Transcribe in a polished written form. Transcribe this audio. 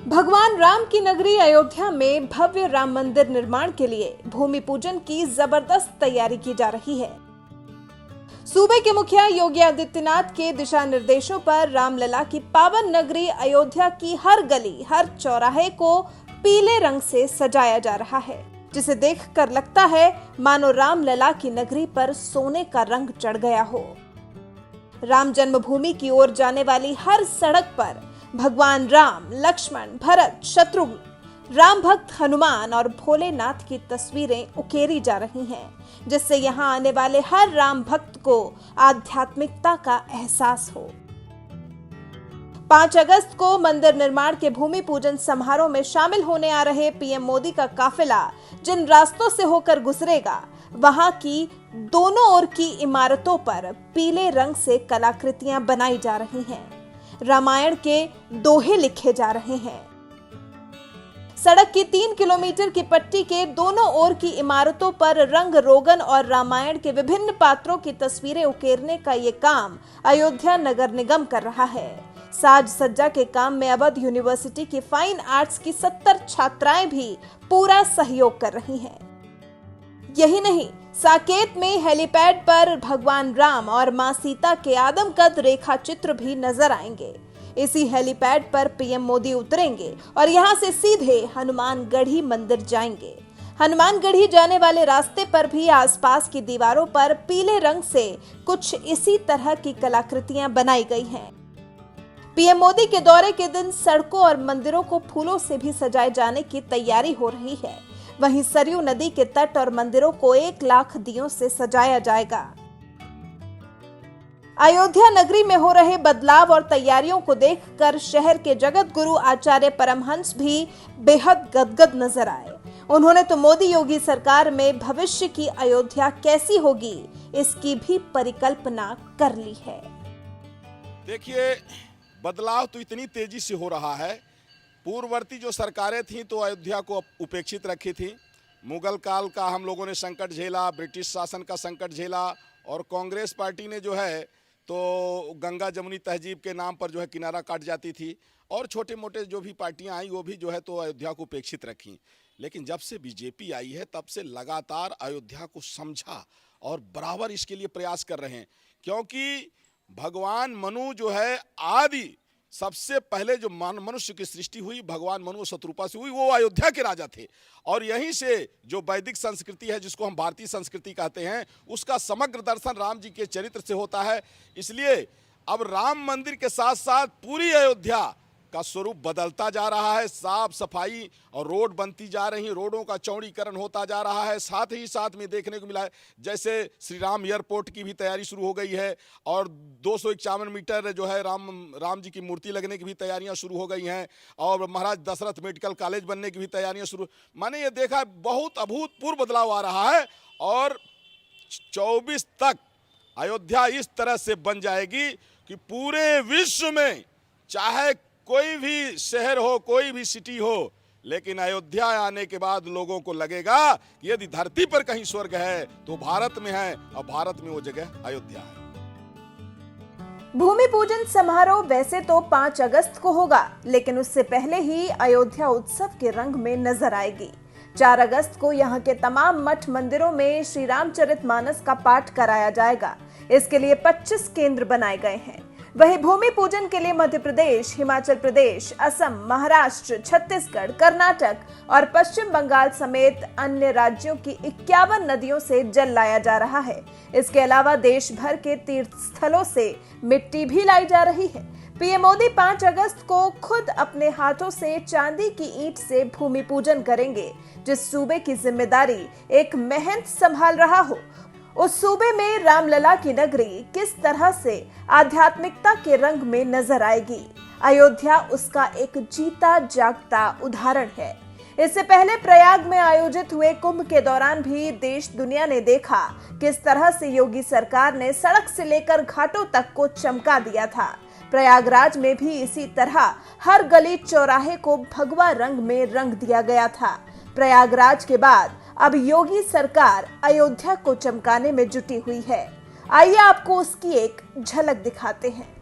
भगवान राम की नगरी अयोध्या में भव्य राम मंदिर निर्माण के लिए भूमि पूजन की जबरदस्त तैयारी की जा रही है। सूबे के मुखिया योगी आदित्यनाथ के दिशा निर्देशों पर रामलला की पावन नगरी अयोध्या की हर गली, हर चौराहे को पीले रंग से सजाया जा रहा है, जिसे देखकर लगता है मानो रामलला की नगरी पर सोने का रंग चढ़ गया हो। राम जन्मभूमि की ओर जाने वाली हर सड़क पर भगवान राम, लक्ष्मण, भरत, शत्रुघ्न, राम भक्त हनुमान और भोलेनाथ की तस्वीरें उकेरी जा रही हैं, जिससे यहां आने वाले हर राम भक्त को आध्यात्मिकता का एहसास हो। 5 अगस्त को मंदिर निर्माण के भूमि पूजन समारोह में शामिल होने आ रहे पीएम मोदी का काफिला जिन रास्तों से होकर गुजरेगा, वहां की दोनों ओर की इमारतों पर पीले रंग से कलाकृतियां बनाई जा रही हैं। रामायण के दोहे लिखे जा रहे हैं। सड़क की 3 किलोमीटर की पट्टी के दोनों ओर की इमारतों पर रंग रोगन और रामायण के विभिन्न पात्रों की तस्वीरें उकेरने का ये काम अयोध्या नगर निगम कर रहा है। साज सज्जा के काम में अवध यूनिवर्सिटी की फाइन आर्ट्स की 70 छात्राएं भी पूरा सहयोग कर रही हैं। यही नहीं, साकेत में हेलीपैड पर भगवान राम और मां सीता के आदमकद रेखा चित्र भी नजर आएंगे। इसी हेलीपैड पर पीएम मोदी उतरेंगे और यहां से सीधे हनुमानगढ़ी मंदिर जाएंगे। हनुमानगढ़ी जाने वाले रास्ते पर भी आसपास की दीवारों पर पीले रंग से कुछ इसी तरह की कलाकृतियां बनाई गई हैं। पीएम मोदी के दौरे के दिन सड़कों और मंदिरों को फूलों से भी सजाए जाने की तैयारी हो रही है। वहीं सरयू नदी के तट और मंदिरों को 1 लाख दियों से सजाया जाएगा। अयोध्या नगरी में हो रहे बदलाव और तैयारियों को देखकर शहर के जगत गुरु आचार्य परमहंस भी बेहद गदगद नजर आए। उन्होंने तो मोदी योगी सरकार में भविष्य की अयोध्या कैसी होगी, इसकी भी परिकल्पना कर ली है। देखिए, बदलाव तो इतनी तेजी से हो रहा है। पूर्ववर्ती जो सरकारें थीं तो अयोध्या को उपेक्षित रखी थी। मुगल काल का हम लोगों ने संकट झेला, ब्रिटिश शासन का संकट झेला, और कांग्रेस पार्टी ने जो है तो गंगा जमुनी तहजीब के नाम पर जो है किनारा काट जाती थी, और छोटे मोटे जो भी पार्टियां आई वो भी जो है तो अयोध्या को उपेक्षित रखी। लेकिन जब से बीजेपी आई है तब से लगातार अयोध्या को समझा और बराबर इसके लिए प्रयास कर रहे हैं, क्योंकि भगवान मनु जो है आदि सबसे पहले जो मनुष्य की सृष्टि हुई भगवान मनु शत्रुपा से हुई, वो अयोध्या के राजा थे। और यहीं से जो वैदिक संस्कृति है, जिसको हम भारतीय संस्कृति कहते हैं, उसका समग्र दर्शन राम जी के चरित्र से होता है। इसलिए अब राम मंदिर के साथ साथ पूरी अयोध्या का स्वरूप बदलता जा रहा है। साफ सफाई और रोड बनती जा रही, रोडों का चौड़ीकरण होता जा रहा है। साथ ही साथ में देखने को मिला है जैसे श्री राम एयरपोर्ट की भी तैयारी शुरू हो गई है, और 251 मीटर जो है राम जी की मूर्ति लगने की भी तैयारियां शुरू हो गई हैं, और महाराज दशरथ मेडिकल कॉलेज बनने की भी तैयारियां शुरू। मैंने ये देखा बहुत अभूतपूर्व बदलाव आ रहा है, और 24 तक अयोध्या इस तरह से बन जाएगी कि पूरे विश्व में चाहे कोई भी शहर हो, कोई भी सिटी हो, लेकिन अयोध्या आने के बाद लोगों को लगेगा कि यदि धरती पर कहीं स्वर्ग है तो भारत में है, और भारत में वो जगह अयोध्या है। भूमि पूजन समारोह वैसे तो 5 अगस्त को होगा, लेकिन उससे पहले ही अयोध्या उत्सव के रंग में नजर आएगी। 4 अगस्त को यहाँ के तमाम मठ मंदिरों में श्री रामचरितमानस का पाठ कराया जाएगा। इसके लिए 25 केंद्र बनाए गए हैं। वहीं भूमि पूजन के लिए मध्य प्रदेश, हिमाचल प्रदेश, असम, महाराष्ट्र, छत्तीसगढ़, कर्नाटक और पश्चिम बंगाल समेत अन्य राज्यों की 51 नदियों से जल लाया जा रहा है। इसके अलावा देश भर के तीर्थ स्थलों से मिट्टी भी लाई जा रही है। पीएम मोदी 5 अगस्त को खुद अपने हाथों से चांदी की ईंट से भूमि पूजन करेंगे। जिस सूबे की जिम्मेदारी एक महंत संभाल रहा हो, उस सूबे में रामलला की नगरी किस तरह से आध्यात्मिकता के रंग में नजर आएगी, अयोध्या उसका एक जीता जागता उदाहरण है। इससे पहले प्रयाग में आयोजित हुए कुंभ के दौरान भी देश दुनिया ने देखा किस तरह से योगी सरकार ने सड़क से लेकर घाटों तक को चमका दिया था। प्रयागराज में भी इसी तरह हर गली चौराहे को भगवा रंग में रंग दिया गया था। प्रयागराज के बाद अब योगी सरकार अयोध्या को चमकाने में जुटी हुई है। आइए आपको उसकी एक झलक दिखाते हैं।